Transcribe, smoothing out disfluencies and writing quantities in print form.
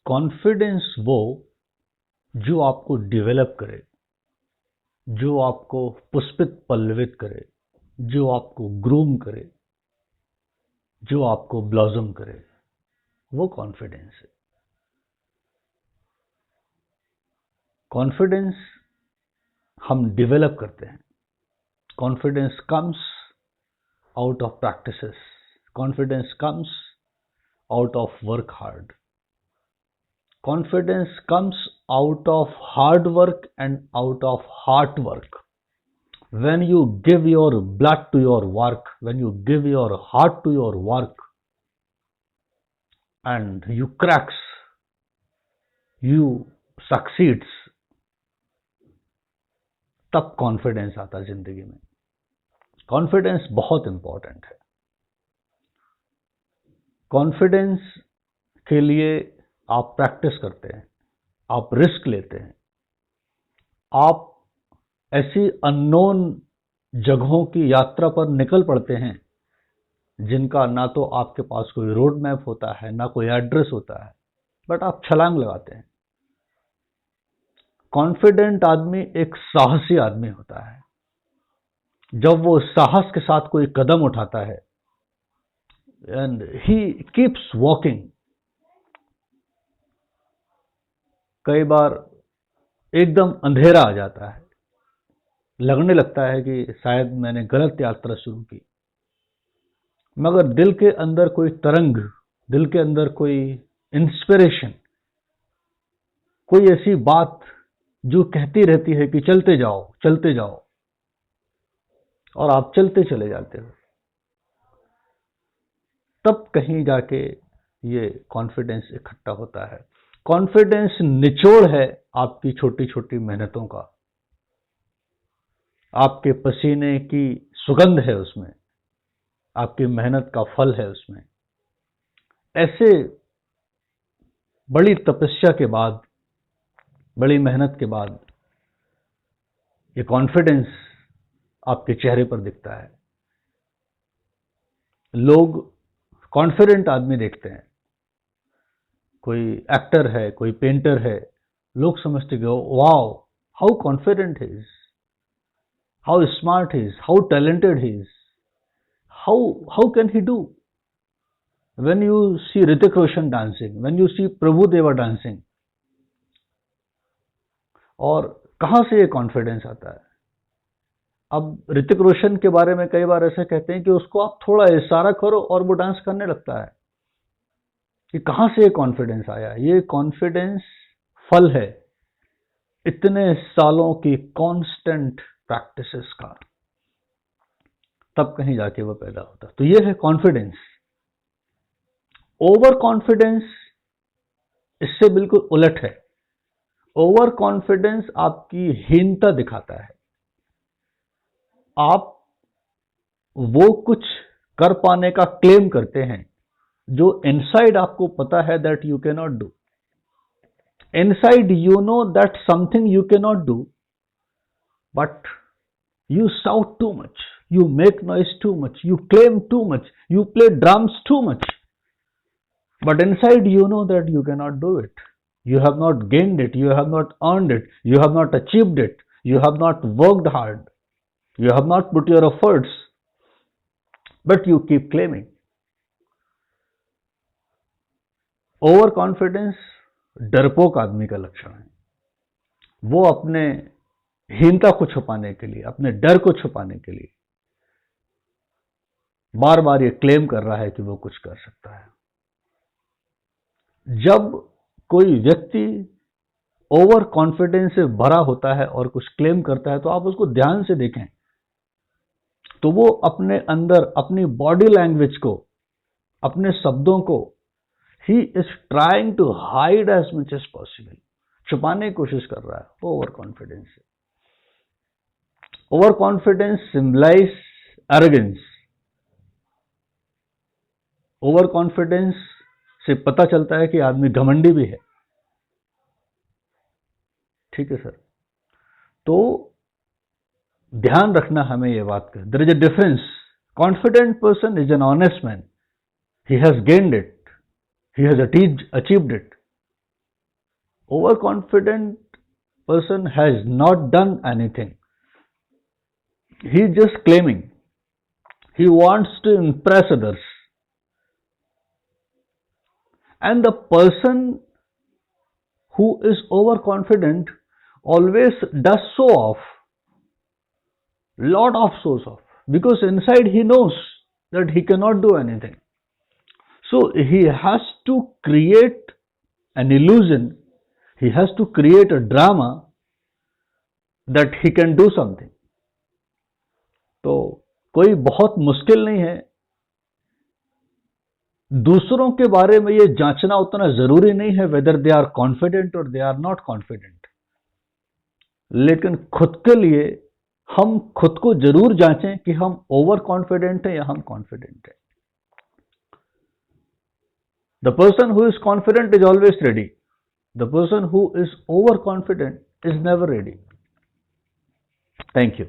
Confidence वो जो आपको डेवलप करे, जो आपको पुष्पित पल्लवित करे, जो आपको ग्रूम करे, जो आपको ब्लॉसम करे, वो कॉन्फिडेंस है। कॉन्फिडेंस हम डेवलप करते हैं। Confidence comes out of practices, confidence comes out of work hard, confidence comes out of hard work and out of heart work. When you give your blood to your work, when you give your heart to your work and you cracks, you succeeds, तब confidence आता है जिंदगी में। Confidence बहुत important है। Confidence के लिए आप प्रैक्टिस करते हैं, आप रिस्क लेते हैं, आप ऐसी अननोन जगहों की यात्रा पर निकल पड़ते हैं जिनका ना तो आपके पास कोई रोड मैप होता है, ना कोई एड्रेस होता है, बट आप छलांग लगाते हैं। कॉन्फिडेंट आदमी एक साहसी आदमी होता है। जब वो साहस के साथ कोई कदम उठाता है एंड ही कीप्स वॉकिंग, कई बार एकदम अंधेरा आ जाता है, लगने लगता है कि शायद मैंने गलत यात्रा शुरू की, मगर दिल के अंदर कोई तरंग, दिल के अंदर कोई इंस्पिरेशन, कोई ऐसी बात जो कहती रहती है कि चलते जाओ, चलते जाओ, और आप चलते चले जाते हो, तब कहीं जाके ये कॉन्फिडेंस इकट्ठा होता है। कॉन्फिडेंस निचोड़ है आपकी छोटी छोटी मेहनतों का, आपके पसीने की सुगंध है उसमें, आपकी मेहनत का फल है उसमें। ऐसे बड़ी तपस्या के बाद, बड़ी मेहनत के बाद ये कॉन्फिडेंस आपके चेहरे पर दिखता है। लोग कॉन्फिडेंट आदमी देखते हैं, कोई एक्टर है, कोई पेंटर है, लोग समझते गए wow how confident he is, how smart he is, how talented he is, how can he do? When you see Hrithik Roshan dancing, when you see Prabhu Deva dancing, और कहाँ से ये कॉन्फिडेंस आता है? अब ऋतिक रोशन के बारे में कई बार ऐसे कहते हैं कि उसको आप थोड़ा इशारा करो और वो डांस करने लगता है। कि कहाँ से ये कॉन्फिडेंस आया? ये कॉन्फिडेंस फल है इतने सालों की कांस्टेंट प्रैक्टिसेस का, तब कहीं जाके वो पैदा होता। तो ये है कॉन्फिडेंस। ओवर कॉन्फिडेंस इससे बिल्कुल उलट है। ओवर कॉन्फिडेंस आपकी हीनता दिखाता है। आप वो कुछ कर पाने का क्लेम करते हैं जो इनसाइड आपको पता है that you can not do. Inside you know that something you can not do, but you shout too much, you make noise too much, you claim too much, you play drums too much, but inside you know that you cannot do it. You have not gained it, you have not earned it, you have not achieved it, you have not worked hard, you have not put your efforts, but you keep claiming. Overconfidence डरपोक आदमी का लक्षण है। वो अपने हीनता को छुपाने के लिए, अपने डर को छुपाने के लिए बार बार ये क्लेम कर रहा है कि वो कुछ कर सकता है। जब कोई व्यक्ति ओवर कॉन्फिडेंस से भरा होता है और कुछ क्लेम करता है तो आप उसको ध्यान से देखें तो वो अपने अंदर अपनी बॉडी लैंग्वेज को, अपने शब्दों को ही is trying to hide as much as possible, छुपाने की कोशिश कर रहा है ओवर कॉन्फिडेंस से। Over confidence symbolise arrogance. Over confidence से पता चलता है कि आदमी घमंडी भी है। ठीक है सर, तो ध्यान रखना हमें यह बात का। There is a difference. Confident person is an honest man, he has gained it, he has achieved it, Overconfident person has not done anything. He is just claiming. He wants to impress others. And the person who is overconfident always does show off, lot of shows off, because inside he knows that he cannot do anything. So he has to create an illusion, he has to create a drama that he can do something. तो कोई बहुत मुश्किल नहीं है, दूसरों के बारे में ये जांचना उतना जरूरी नहीं है वेदर दे आर कॉन्फिडेंट और दे आर नॉट कॉन्फिडेंट, लेकिन खुद के लिए हम खुद को जरूर जांचें कि हम ओवर कॉन्फिडेंट हैं या हम कॉन्फिडेंट हैं. The person who is confident is always ready. The person who is over confident is never ready. Thank you.